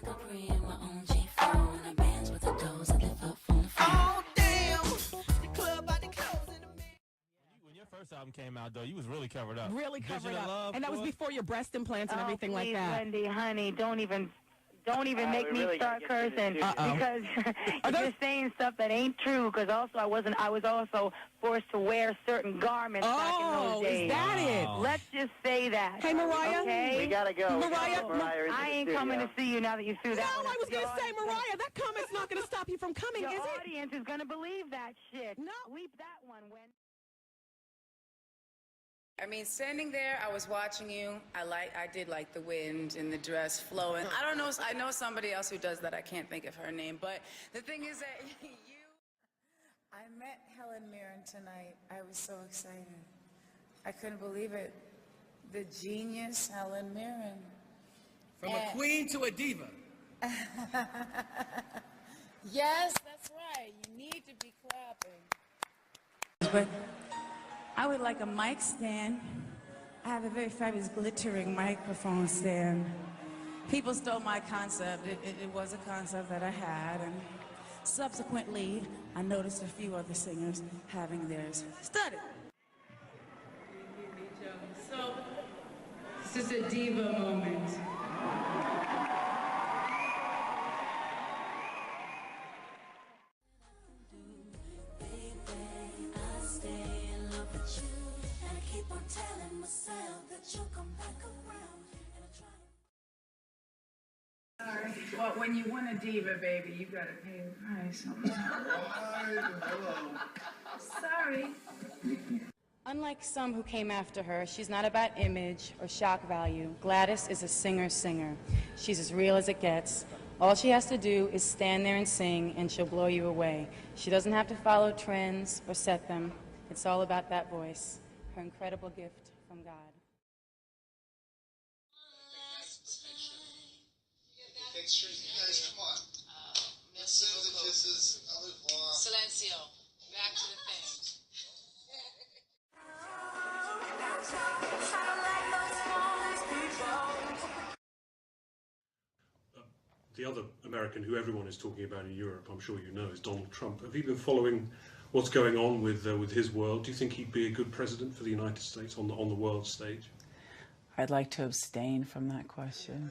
Oh, damn. The club by the clothes in the man. When your first album came out, though, you was really covered up. Really covered Vision of up. Love, And that was boy. before your breast implants and everything like Please, that. Wendy, honey, don't even make me really start gotta get to the cursing studio. because you're saying stuff that ain't true. Because also I was also forced to wear certain garments back in those days. Is that it? Let's just say that. Hey, Mariah. Okay? We gotta go. Mariah, Mariah into I the ain't studio. coming to see you now that you threw No, that one. I was going to Your say, audience- Mariah, that comment's not going to stop you from coming, Your is it? audience is going to believe that shit. No. Bleep that one, Wendy. I mean, standing there, I was watching you. I did like the wind and the dress flowing. I don't know. I know somebody else who does that. I can't think of her name. But the thing is that I met Helen Mirren tonight. I was so excited. I couldn't believe it. The genius Helen Mirren. From a queen to a diva. Yes, that's right. You need to be clapping. But I would like a mic stand. I have a very fabulous glittering microphone stand. People stole my concept. It was a concept that I had, and subsequently, I noticed a few other singers having theirs studded. So, this is a diva moment. Sorry. Well, when you want a diva, baby, you gotta pay the price. Sorry. Unlike some who came after her, she's not about image or shock value. Gladys is a singer-singer. She's as real as it gets. All she has to do is stand there and sing, and she'll blow you away. She doesn't have to follow trends or set them. It's all about that voice, her incredible gift from God. Guys, come on. Send the kisses. Au revoir. Silencio. Back to the things. The other American who everyone is talking about in Europe, I'm sure you know, is Donald Trump. Have you been following what's going on with his world? Do you think he'd be a good president for the United States on the world stage? I'd like to abstain from that question.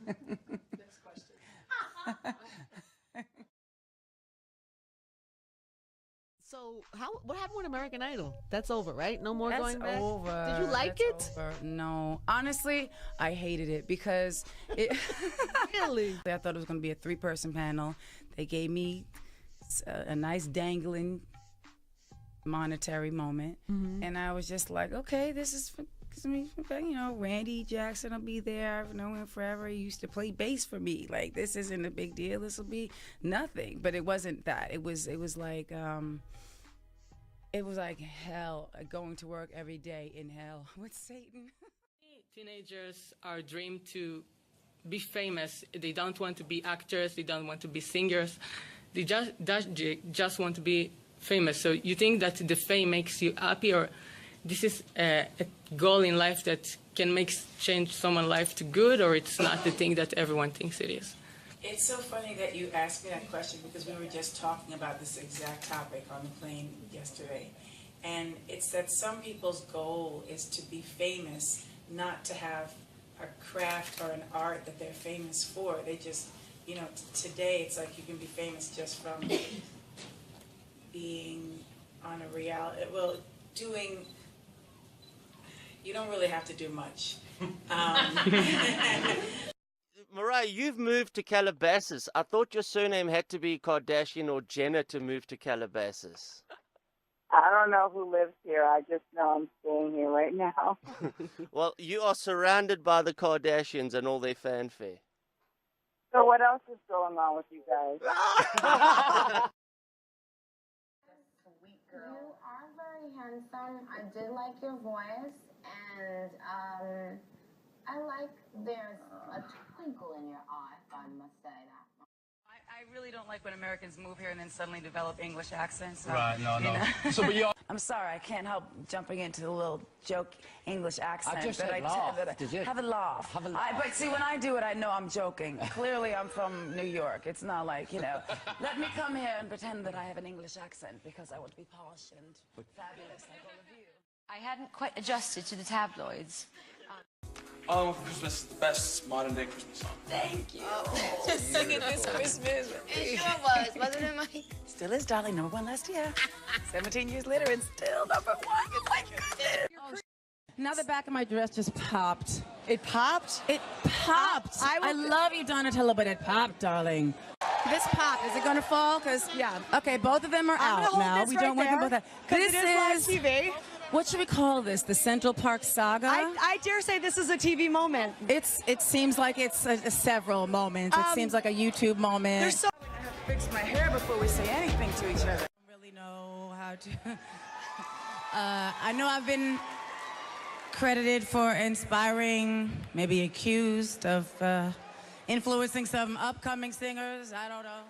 Next question. So, what happened with American Idol? That's over, right? No more That's going back? over. Did you like That's it? over. No. Honestly, I hated it because it... Really? I thought it was going to be a 3-person panel. They gave me a nice dangling monetary moment. Mm-hmm. And I was just like, okay, this is for me. You know, Randy Jackson will be there. I've known him forever. He used to play bass for me. Like, this isn't a big deal. This will be nothing. But it wasn't that. It was like... It was like hell, going to work every day in hell with Satan. Teenagers are dreamed to be famous. They don't want to be actors. They don't want to be singers. They just want to be famous. So you think that the fame makes you happy, or this is a goal in life that can change someone's life to good, or it's not the thing that everyone thinks it is? It's so funny that you asked me that question because we were just talking about this exact topic on the plane yesterday. And it's that some people's goal is to be famous, not to have a craft or an art that they're famous for. They just, you know, today it's like you can be famous just from being on a reality, well, you don't really have to do much. Mariah, you've moved to Calabasas. I thought your surname had to be Kardashian or Jenner to move to Calabasas. I don't know who lives here. I just know I'm staying here right now. Well, you are surrounded by the Kardashians and all their fanfare. So what else is going on with you guys? Sweet girl. You are very handsome. I did like your voice, and I like there's a twinkle in your eye, if I must say that. I I really don't like when Americans move here and then suddenly develop English accents. So, Right, no. So, I'm sorry, I can't help jumping into the little joke English accent. I just said laugh. Did you? Have a laugh. Have a laugh. But see, when I do it, I know I'm joking. Clearly, I'm from New York. It's not like, let me come here and pretend that I have an English accent because I want to be posh and fabulous like all of you. I hadn't quite adjusted to the tabloids. All I Want for Christmas, the best modern day Christmas song. Thank you. Just singing this Christmas. It sure was, wasn't it, Mike? Still is, darling. #1 last year. 17 years later and still #1. Oh my goodness. Now the back of my dress just popped. It popped? It popped. I love you, Donatella, but it popped, darling. This popped. Is it going to fall? Because, okay, both of them are out now. We don't want them both out. This is live TV. What should we call this? The Central Park Saga? I dare say this is a TV moment. It seems like it's several moments. It seems like a YouTube moment. I have to fix my hair before we say anything to each other. I don't really know how to. I know I've been credited for inspiring, maybe accused of influencing some upcoming singers. I don't know.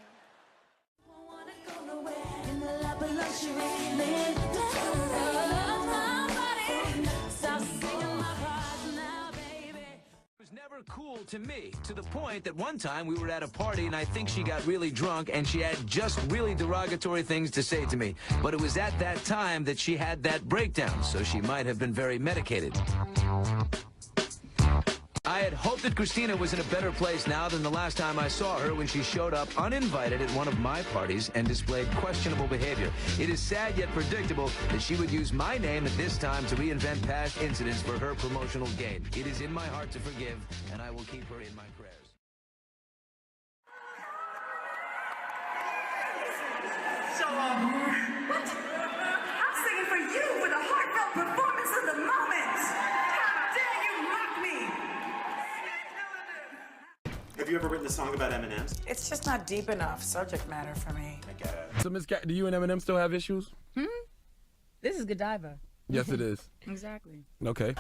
Never cool to me, to the point that one time we were at a party and I think she got really drunk and she had just really derogatory things to say to me. But it was at that time that she had that breakdown, so she might have been very medicated. I had hoped that Christina was in a better place now than the last time I saw her when she showed up uninvited at one of my parties and displayed questionable behavior. It is sad yet predictable that she would use my name at this time to reinvent past incidents for her promotional gain. It is in my heart to forgive, and I will keep her in my prayers. So, what? I'm singing for you for the heartfelt performance of the moment. How dare you mock me? Have you ever written a song about M&Ms? It's just not deep enough subject matter for me. I get it. So, Miss Cat, do you and Eminem still have issues? This is Godiva. Yes, it is. Exactly. Okay.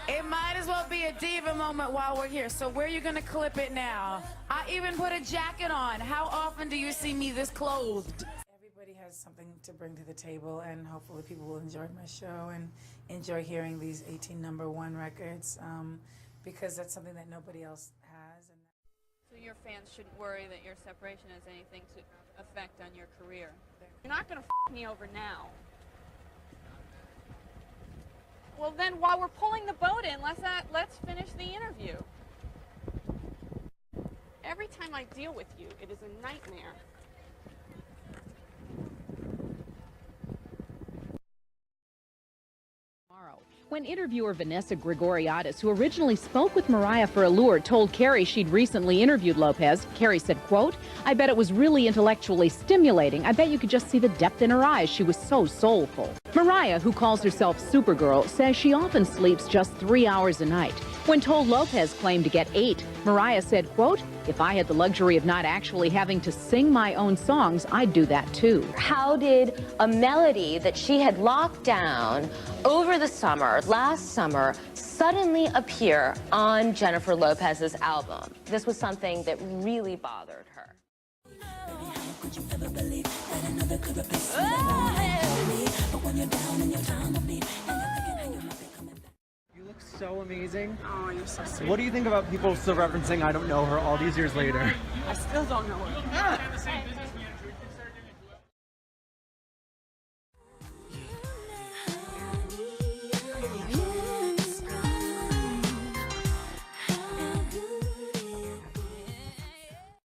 It might as well be a diva moment while we're here. So where are you gonna clip it now? I even put a jacket on. How often do you see me this clothed? Everybody has something to bring to the table, and hopefully people will enjoy my show and enjoy hearing these 18 #1 records, because that's something that nobody else has. So your fans shouldn't worry that your separation has anything to affect on your career. You're not going to f me over now. Well, then while we're pulling the boat in, let's finish the interview. Every time I deal with you, it is a nightmare. When interviewer Vanessa Gregoriadis, who originally spoke with Mariah for Allure, told Carey she'd recently interviewed Lopez, Carey said, quote, "I bet it was really intellectually stimulating. I bet you could just see the depth in her eyes. She was so soulful." Mariah, who calls herself Supergirl, says she often sleeps just 3 hours a night. When told Lopez claimed to get 8, Mariah said, quote, "If I had the luxury of not actually having to sing my own songs, I'd do that too." How did a melody that she had locked down over the summer, last summer, suddenly appear on Jennifer Lopez's album? This was something that really bothered her. You look so amazing. Oh, you're so sweet. What do you think about people still referencing I don't know her all these years later? I still don't know her.